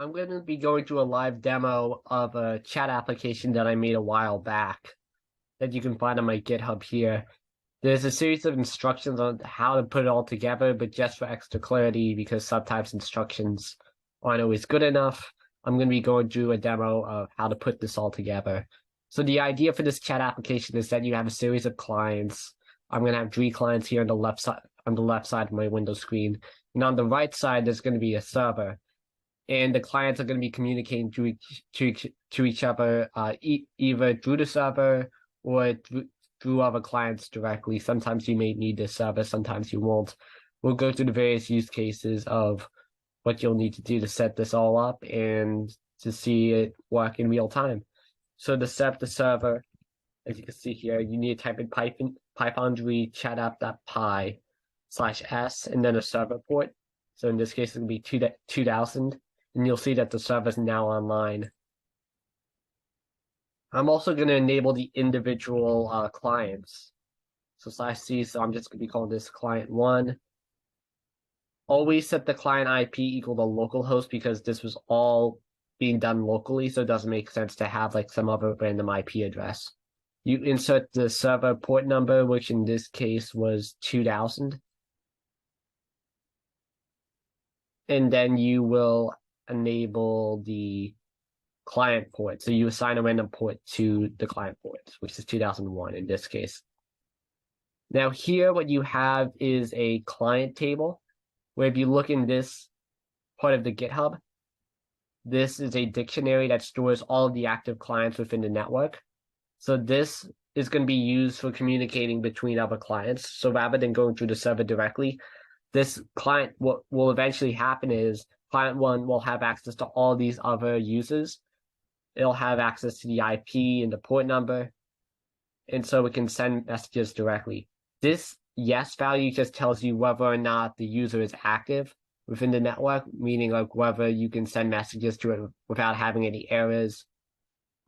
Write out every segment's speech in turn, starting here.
I'm going to be going through a live demo of a chat application that I made a while back that you can find on my GitHub here. There's a series of instructions on how to put it all together, but just for extra clarity, because sometimes instructions aren't always good enough, I'm going to be going through a demo of how to put this all together. So the idea for this chat application is that you have a series of clients. I'm going to have 3 clients here on the left side of my window screen. And on the right side, there's going to be a server. And the clients are going to be communicating to each other either through the server or through other clients directly. Sometimes you may need this server, sometimes you won't. We'll go through the various use cases of what you'll need to do to set this all up and to see it work in real time. So to set up the server, as you can see here, you need to type in Python 3 chat-app.py/s and then a server port. So in this case, it's going to be 2000. And you'll see that the server is now online. I'm also going to enable the individual clients. So /c, so I'm just going to be calling this client 1. Always set the client IP equal to localhost because this was all being done locally, so it doesn't make sense to have like some other random IP address. You insert the server port number, which in this case was 2000. And then you will enable the client port. So you assign a random port to the client port, which is 2001 in this case. Now here, what you have is a client table, where if you look in this part of the GitHub, this is a dictionary that stores all of the active clients within the network. So this is going to be used for communicating between other clients. So rather than going through the server directly, this client, what will eventually happen is client 1 will have access to all these other users. It'll have access to the IP and the port number. And so it can send messages directly. This yes value just tells you whether or not the user is active within the network, meaning like whether you can send messages to it without having any errors.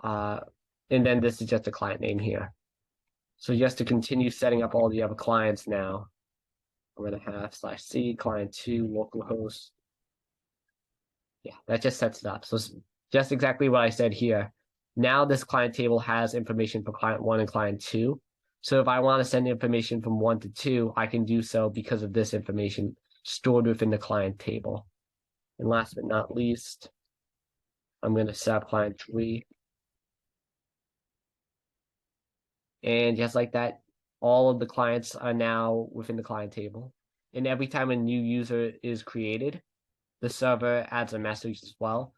And then this is just a client name here. So just to continue setting up all the other clients now, I'm going to have /c client 2 localhost. Yeah, that just sets it up. So just exactly what I said here. Now this client table has information for client 1 and client 2. So if I want to send information from 1 to 2, I can do so because of this information stored within the client table. And last but not least, I'm going to set up client 3. And just like that, all of the clients are now within the client table. And every time a new user is created, the server adds a message as well,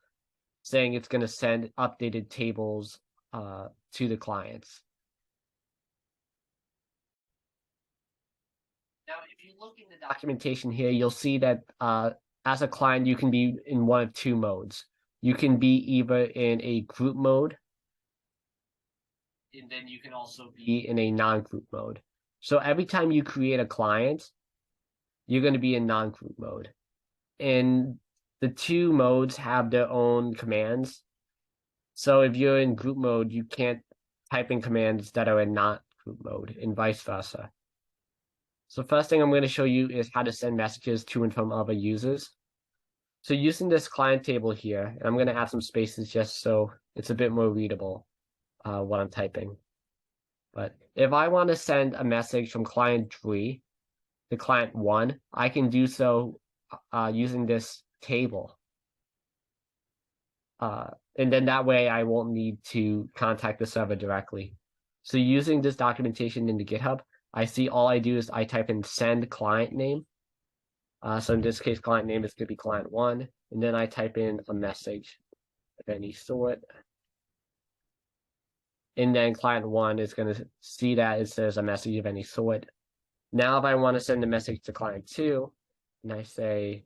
saying it's going to send updated tables to the clients. Now, if you look in the documentation here, you'll see that as a client, you can be in one of 2 modes. You can be either in a group mode, and then you can also be in a non-group mode. So every time you create a client, you're going to be in non-group mode. And the 2 modes have their own commands. So if you're in group mode, you can't type in commands that are in not group mode, and vice versa. So first thing I'm going to show you is how to send messages to and from other users. So using this client table here, and I'm going to add some spaces just so it's a bit more readable what I'm typing. But if I want to send a message from client 3 to client 1, I can do so using this table. And then that way I won't need to contact the server directly. So using this documentation in the GitHub, I see all I do is I type in send client name. So in this case, client name is going to be client 1. And then I type in a message of any sort. And then client 1 is going to see that it says a message of any sort. Now, if I want to send a message to client 2, and I say,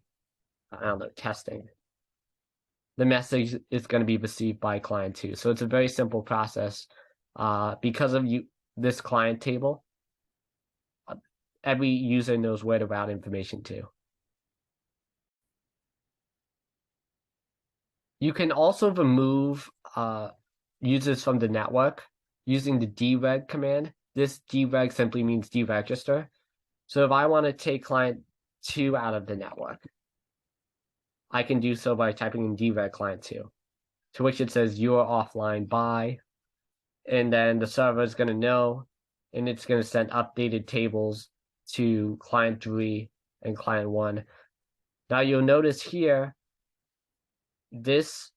I don't know, testing, the message is going to be received by client 2. So it's a very simple process. Because of this client table, every user knows where to route information to. You can also remove users from the network using the dereg command. This dereg simply means deregister. So if I want to take client 2 out of the network, I can do so by typing in Dereg client 2, to which it says you're offline by, and then the server is going to know, and it's going to send updated tables to client 3 and client 1. Now you'll notice here, this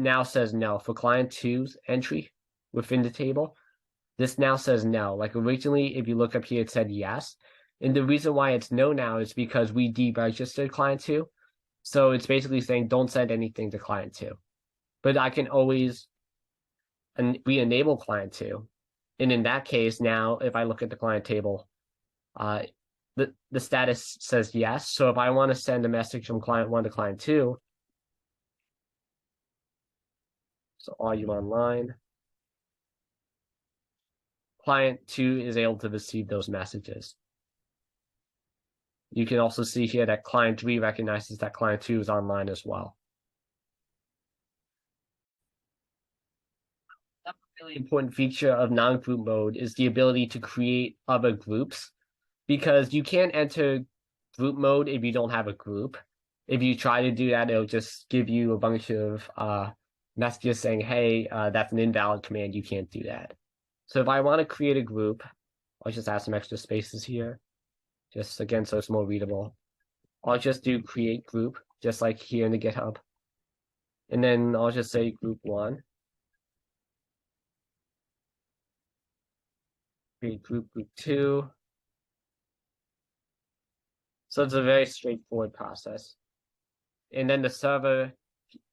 now says no for client 2's entry within the table. This now says no. Like originally, if you look up here, it said yes. And the reason why it's no now is because we deregistered client 2. So it's basically saying don't send anything to client 2. But I can always re-enable client 2. And in that case, now if I look at the client table, the status says yes. So if I want to send a message from client 1 to client 2, so are you online? Client 2 is able to receive those messages. You can also see here that client 3 recognizes that client 2 is online as well. A really important feature of non-group mode is the ability to create other groups, because you can't enter group mode if you don't have a group. If you try to do that, it'll just give you a bunch of messages saying, hey, that's an invalid command, you can't do that. So if I want to create a group, I'll just add some extra spaces here, just again, so it's more readable. I'll just do create group, just like here in the GitHub. And then I'll just say group 1. Create group 2. So it's a very straightforward process. And then the server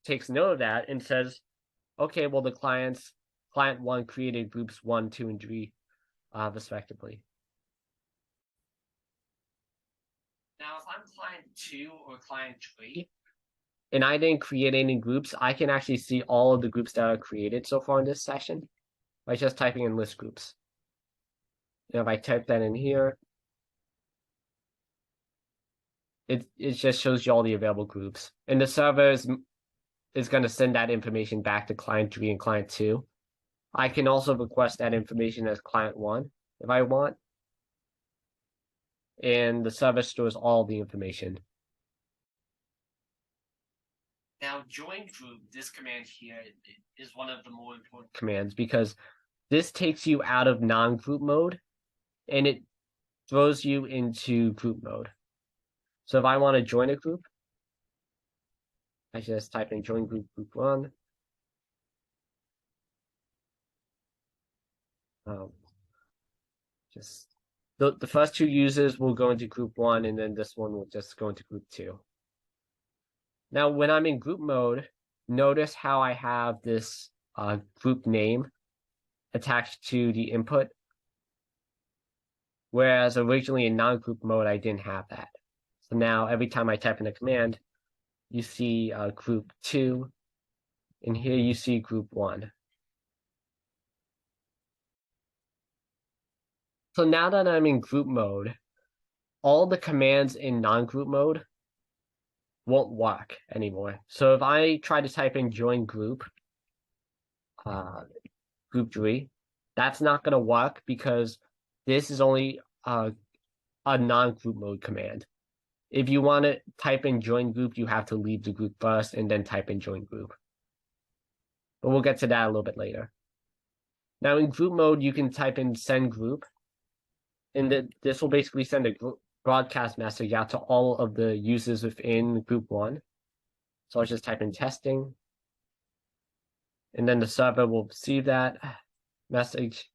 takes note of that and says, okay, well, the client 1 created groups 1, 2, and 3, respectively. Now, if I'm client 2 or client 3, and I didn't create any groups, I can actually see all of the groups that are created so far in this session by just typing in list groups. And if I type that in here, it just shows you all the available groups. And the server is going to send that information back to client 3 and client 2. I can also request that information as client 1 if I want. And the server stores all the information. Now, join group, this command here is one of the more important commands because this takes you out of non-group mode and it throws you into group mode. So if I want to join a group, I just type in join group 1. Just the first 2 users will go into group 1, and then this one will just go into group 2. Now, when I'm in group mode, notice how I have this group name attached to the input, whereas originally in non-group mode, I didn't have that. So now every time I type in a command, you see group 2, and here you see group 1. So now that I'm in group mode, all the commands in non-group mode won't work anymore. So if I try to type in join group, group 3, that's not going to work because this is only a non-group mode command. If you want to type in join group, you have to leave the group first and then type in join group. But we'll get to that a little bit later. Now in group mode, you can type in send group, and this will basically send a broadcast message out to all of the users within group 1. So I'll just type in testing, and then the server will receive that message,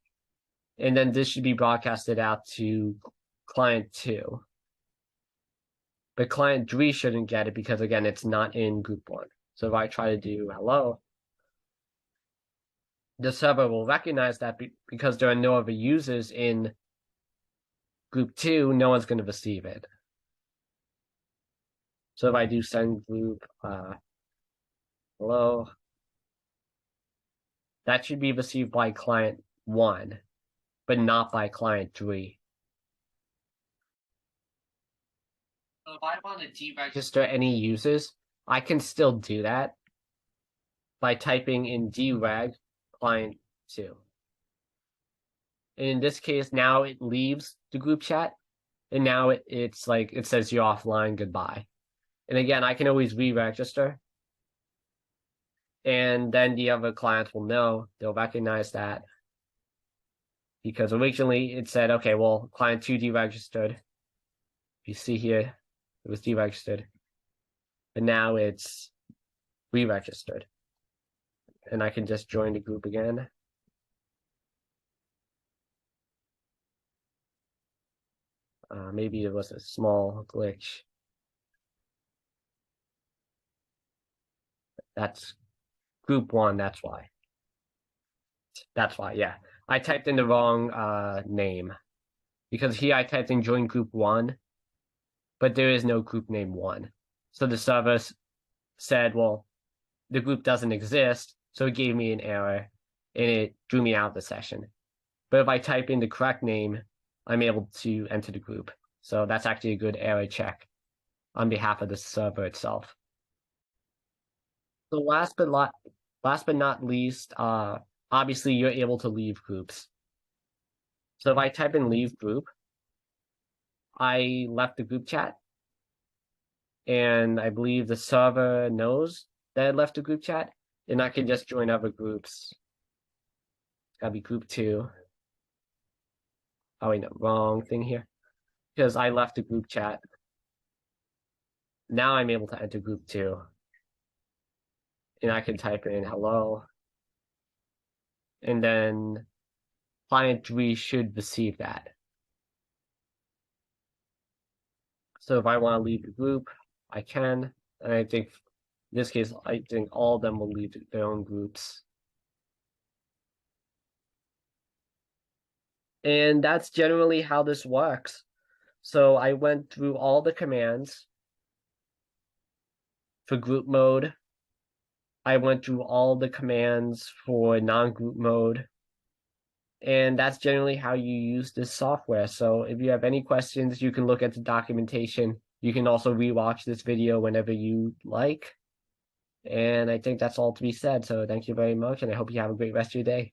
and then this should be broadcasted out to client 2. But client 3 shouldn't get it because, again, it's not in group 1. So if I try to do hello, the server will recognize that because there are no other users in group 2, no one's going to receive it. So if I do send group hello, that should be received by client 1, but not by client 3. So if I want to deregister any users, I can still do that by typing in dereg client 2. And in this case, now it leaves the group chat, and now it's like it says you're offline, goodbye. And again, I can always re-register. And then the other clients will know, they'll recognize that. Because originally it said, okay, well, client 2 deregistered. You see here, it was deregistered. But now it's re-registered. And I can just join the group again. Maybe it was a small glitch. That's group 1, that's why. That's why, yeah. I typed in the wrong name. Because here I typed in join group 1, but there is no group name 1. So the server said, well, the group doesn't exist, so it gave me an error, and it drew me out of the session. But if I type in the correct name, I'm able to enter the group. So that's actually a good error check on behalf of the server itself. So last but not least, obviously you're able to leave groups. So if I type in leave group, I left the group chat, and I believe the server knows that I left the group chat, and I can just join other groups. It's gotta be group 2. Oh wait, no, wrong thing here. Because I left the group chat. Now I'm able to enter group 2. And I can type in hello. And then client 3 should receive that. So if I want to leave the group, I can. And I think in this case, I think all of them will leave their own groups. And that's generally how this works. So I went through all the commands for group mode. I went through all the commands for non-group mode. And that's generally how you use this software. So if you have any questions, you can look at the documentation. You can also rewatch this video whenever you like. And I think that's all to be said. So thank you very much, and I hope you have a great rest of your day.